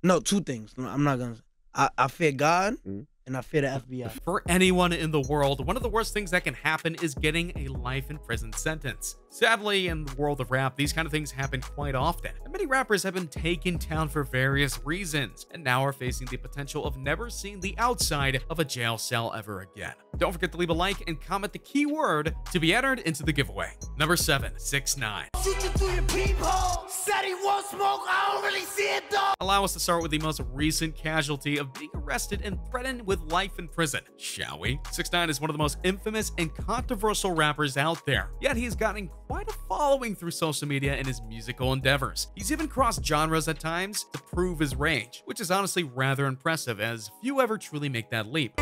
No, two things. I'm not gonna. I fear God and I fear the FBI. For anyone in the world, one of the worst things that can happen is getting a life in prison sentence. Sadly, in the world of rap, these kind of things happen quite often, and many rappers have been taken down for various reasons, and now are facing the potential of never seeing the outside of a jail cell ever again. Don't forget to leave a like and comment the keyword to be entered into the giveaway. Number 7, 6ix9ine. Allow us to start with the most recent casualty of being arrested and threatened with life in prison, shall we? 6ix9ine is one of the most infamous and controversial rappers out there, yet he's gotten quite a following through social media and his musical endeavors. He's even crossed genres at times to prove his range, which is honestly rather impressive, as few ever truly make that leap.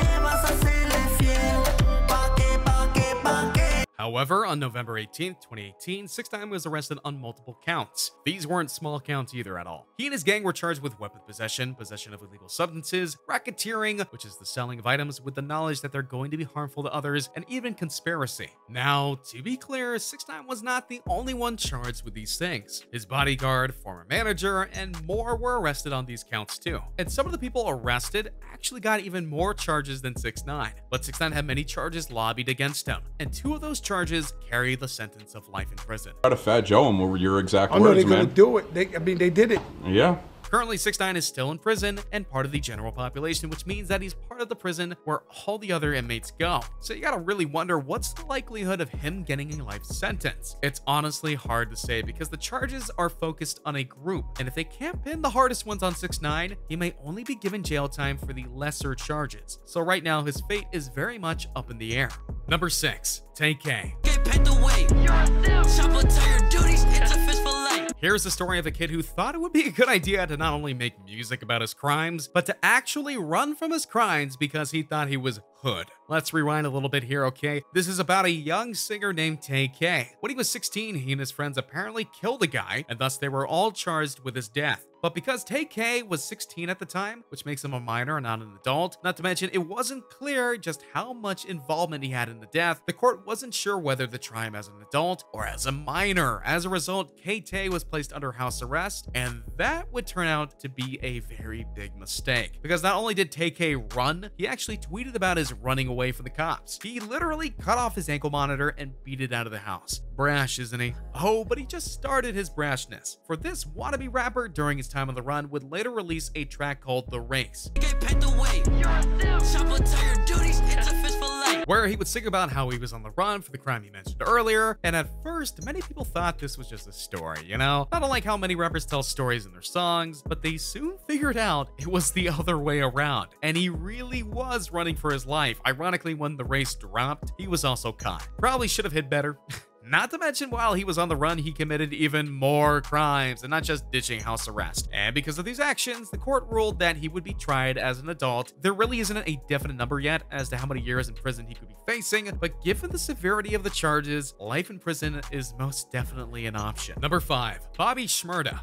However, on November 18th, 2018, 6ix9ine was arrested on multiple counts. These weren't small counts either at all. He and his gang were charged with weapon possession, possession of illegal substances, racketeering, which is the selling of items with the knowledge that they're going to be harmful to others, and even conspiracy. Now, to be clear, 6ix9ine was not the only one charged with these things. His bodyguard, former manager, and more were arrested on these counts too. And some of the people arrested actually got even more charges than 6ix9ine, but 6ix9ine had many charges lobbied against him, and 2 of those charges carry the sentence of life in prison. Try to Fat Joe him over your exact words, man. They're gonna do it. They did it. Yeah. Currently, 6ix9ine is still in prison and part of the general population, which means that he's part of the prison where all the other inmates go. So you gotta really wonder, what's the likelihood of him getting a life sentence? It's honestly hard to say because the charges are focused on a group, and if they can't pin the hardest ones on 6ix9ine, he may only be given jail time for the lesser charges. So right now, his fate is very much up in the air. Number 6, Tay-K. Here's the story of a kid who thought it would be a good idea to not only make music about his crimes, but to actually run from his crimes because he thought he was hood. Let's rewind a little bit here, okay? This is about a young singer named Tay-K. When he was 16, he and his friends apparently killed a guy, and thus they were all charged with his death. But because Tay-K was 16 at the time, which makes him a minor and not an adult, not to mention it wasn't clear just how much involvement he had in the death, the court wasn't sure whether to try him as an adult or as a minor. As a result, Tay-K was placed under house arrest, and that would turn out to be a very big mistake. Because not only did Tay-K run, he actually tweeted about his running away from the cops. He literally cut off his ankle monitor and beat it out of the house. Brash, isn't he? Oh, but he just started his brashness. For this wannabe rapper, during his time on the run, would later release a track called The Race, where he would sing about how he was on the run for the crime he mentioned earlier. And at first, many people thought this was just a story, you know? Not unlike how many rappers tell stories in their songs, but they soon figured out it was the other way around. And he really was running for his life. Ironically, when The Race dropped, he was also caught. Probably should have hid better. Not to mention, while he was on the run, he committed even more crimes and not just ditching house arrest. And because of these actions, the court ruled that he would be tried as an adult. There really isn't a definite number yet as to how many years in prison he could be facing, but given the severity of the charges, life in prison is most definitely an option. Number 5, Bobby Shmurda.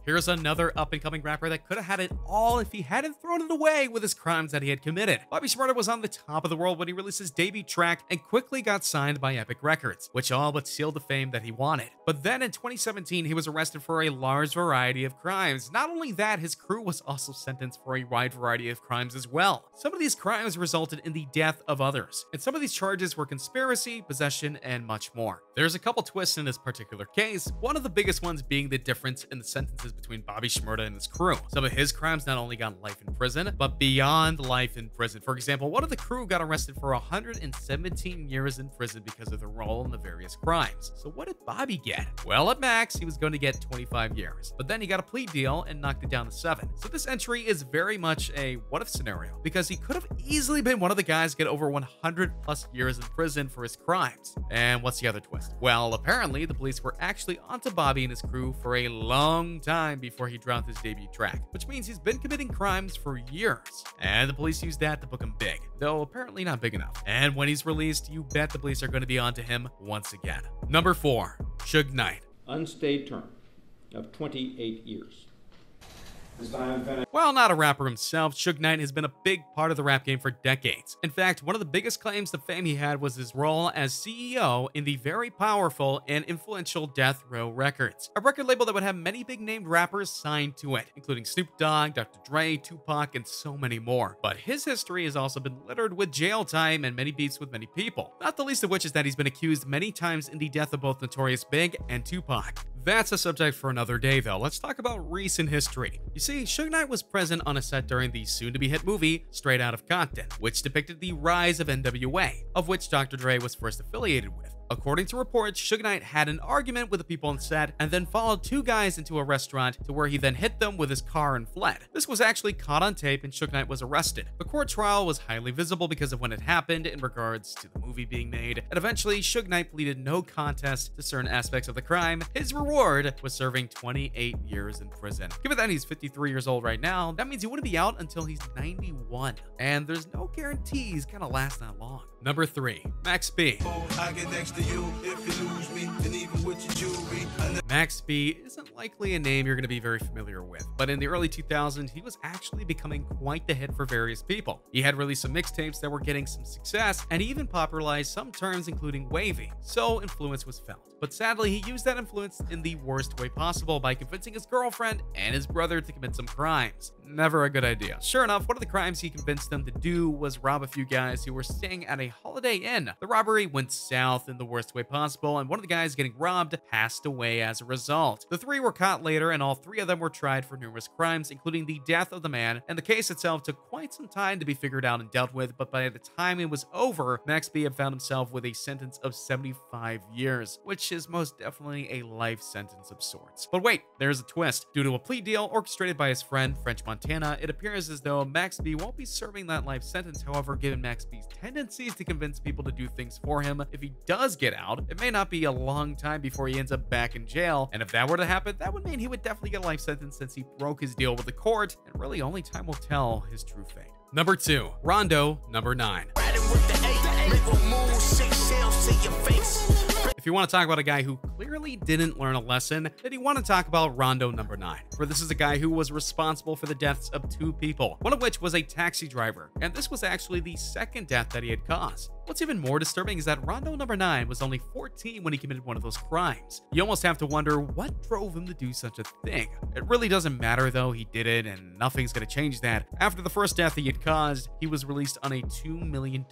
Here's another up-and-coming rapper that could have had it all if he hadn't thrown it away with his crimes that he had committed. Bobby Shmurda was on the top of the world when he released his debut track and quickly got signed by Epic Records, which all but sealed the fame that he wanted. But then in 2017, he was arrested for a large variety of crimes. Not only that, his crew was also sentenced for a wide variety of crimes as well. Some of these crimes resulted in the death of others, and some of these charges were conspiracy, possession, and much more. There's a couple twists in this particular case, one of the biggest ones being the difference in the sentences between Bobby Shmurda and his crew. Some of his crimes not only got life in prison, but beyond life in prison. For example, one of the crew got arrested for 117 years in prison because of their role in the various crimes. So what did Bobby get? Well, at max, he was going to get 25 years, but then he got a plea deal and knocked it down to 7. So this entry is very much a what if scenario, because he could have easily been one of the guys get over 100 plus years in prison for his crimes. And what's the other twist? Well, apparently the police were actually onto Bobby and his crew for a long time before he dropped his debut track, which means he's been committing crimes for years. And the police used that to book him big, though apparently not big enough. And when he's released, you bet the police are going to be onto him once again. Number 4, Suge Knight. Unstayed term of 28 years. While not a rapper himself, Suge Knight has been a big part of the rap game for decades. In fact, one of the biggest claims to fame he had was his role as CEO in the very powerful and influential Death Row Records, a record label that would have many big named rappers signed to it, including Snoop Dogg, Dr. Dre, Tupac, and so many more. But his history has also been littered with jail time and many beefs with many people, not the least of which is that he's been accused many times in the death of both Notorious Big and Tupac. That's a subject for another day though. Let's talk about recent history. You see, Suge Knight was present on a set during the soon-to-be-hit movie Straight Outta Compton, which depicted the rise of NWA, of which Dr. Dre was first affiliated with. According to reports, Suge Knight had an argument with the people on set and then followed two guys into a restaurant to where he then hit them with his car and fled. This was actually caught on tape and Suge Knight was arrested. The court trial was highly visible because of when it happened in regards to the movie being made, and eventually Suge Knight pleaded no contest to certain aspects of the crime. His reward was serving 28 years in prison. Given that he's 53 years old right now, that means he wouldn't be out until he's 91, and there's no guarantee he's gonna last that long. Number 3, Max B. I get next to you if you lose me, and even with your jewelry. Max B isn't likely a name you're going to be very familiar with, but in the early 2000s, he was actually becoming quite the hit for various people. He had released some mixtapes that were getting some success, and he even popularized some terms including wavy, so influence was felt. But sadly, he used that influence in the worst way possible by convincing his girlfriend and his brother to commit some crimes. Never a good idea. Sure enough, one of the crimes he convinced them to do was rob a few guys who were staying at a Holiday Inn. The robbery went south in the worst way possible, and one of the guys getting robbed passed away as a result. The three were caught later, and all three of them were tried for numerous crimes, including the death of the man, and the case itself took quite some time to be figured out and dealt with, but by the time it was over, Max B had found himself with a sentence of 75 years, which is most definitely a life sentence of sorts. But wait, there's a twist. Due to a plea deal orchestrated by his friend, French Montana, it appears as though Max B won't be serving that life sentence. However, given Max B's tendencies to convince people to do things for him, if he does get out, it may not be a long time before he ends up back in jail, and if that were to happen, that would mean he would definitely get a life sentence since he broke his deal with the court, and really only time will tell his true fate. Number 2, Rondo No. 9. If you want to talk about a guy who clearly didn't learn a lesson, then you want to talk about Rondo No. 9. For this is a guy who was responsible for the deaths of 2 people, one of which was a taxi driver, and this was actually the second death that he had caused. What's even more disturbing is that Rondo No. 9 was only 14 when he committed one of those crimes. You almost have to wonder what drove him to do such a thing. It really doesn't matter though, he did it and nothing's gonna change that. After the first death he had caused, he was released on a $2 million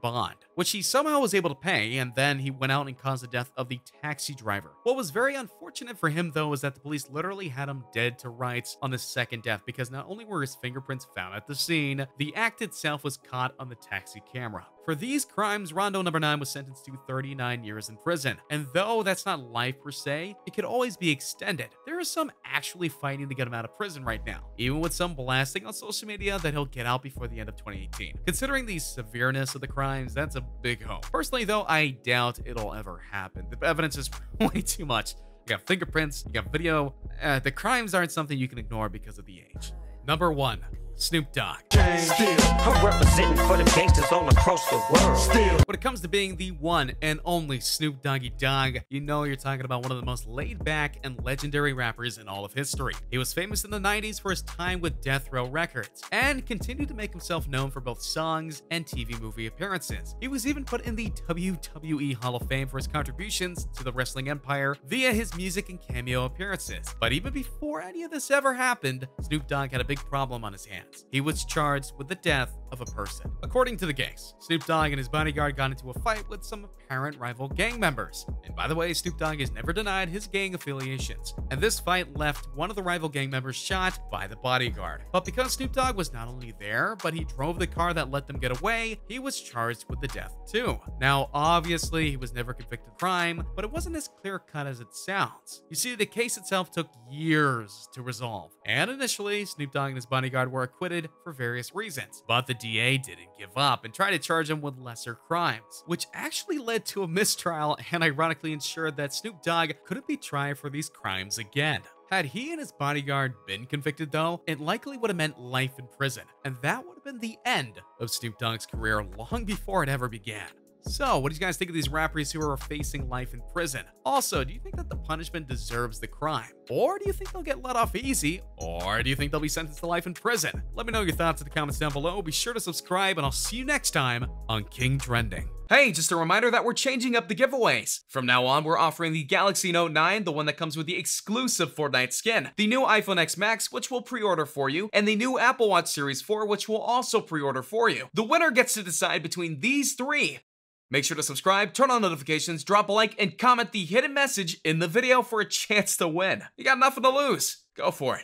bond, which he somehow was able to pay, and then he went out and caused the death of the taxi driver. What was very unfortunate for him though is that the police literally had him dead to rights on the second death, because not only were his fingerprints found at the scene, the act itself was caught on the taxi camera. For these crimes, Rondo No. 9 was sentenced to 39 years in prison. And though that's not life per se, it could always be extended. There is some actually fighting to get him out of prison right now, even with some blasting on social media that he'll get out before the end of 2018. Considering the severeness of the crimes, that's a big hope. Personally though, I doubt it'll ever happen. The evidence is way too much. You got fingerprints, you got video. The crimes aren't something you can ignore because of the age. Number 1, Snoop Dogg. I'm representing for the gangsters all across the world. When it comes to being the one and only Snoop Doggy Dogg, you know you're talking about one of the most laid-back and legendary rappers in all of history. He was famous in the 90s for his time with Death Row Records, and continued to make himself known for both songs and TV movie appearances. He was even put in the WWE Hall of Fame for his contributions to the wrestling empire via his music and cameo appearances. But even before any of this ever happened, Snoop Dogg had a big problem on his hands. He was charged with the death of a person. According to the case, Snoop Dogg and his bodyguard got into a fight with some apparent rival gang members. And by the way, Snoop Dogg has never denied his gang affiliations. And this fight left one of the rival gang members shot by the bodyguard. But because Snoop Dogg was not only there, but he drove the car that let them get away, he was charged with the death too. Now, obviously, he was never convicted of crime, but it wasn't as clear-cut as it sounds. You see, the case itself took years to resolve. And initially, Snoop Dogg and his bodyguard were acquitted for various reasons. But the DA didn't give up and tried to charge him with lesser crimes, which actually led to a mistrial and ironically ensured that Snoop Dogg couldn't be tried for these crimes again. Had he and his bodyguard been convicted though, it likely would have meant life in prison, and that would have been the end of Snoop Dogg's career long before it ever began. So, what do you guys think of these rappers who are facing life in prison? Also, do you think that the punishment deserves the crime? Or do you think they'll get let off easy? Or do you think they'll be sentenced to life in prison? Let me know your thoughts in the comments down below. Be sure to subscribe, and I'll see you next time on King Trending. Hey, just a reminder that we're changing up the giveaways. From now on, we're offering the Galaxy Note 9, the one that comes with the exclusive Fortnite skin, the new iPhone X Max, which we'll pre-order for you, and the new Apple Watch Series 4, which we'll also pre-order for you. The winner gets to decide between these three. Make sure to subscribe, turn on notifications, drop a like, and comment the hidden message in the video for a chance to win. You got nothing to lose. Go for it.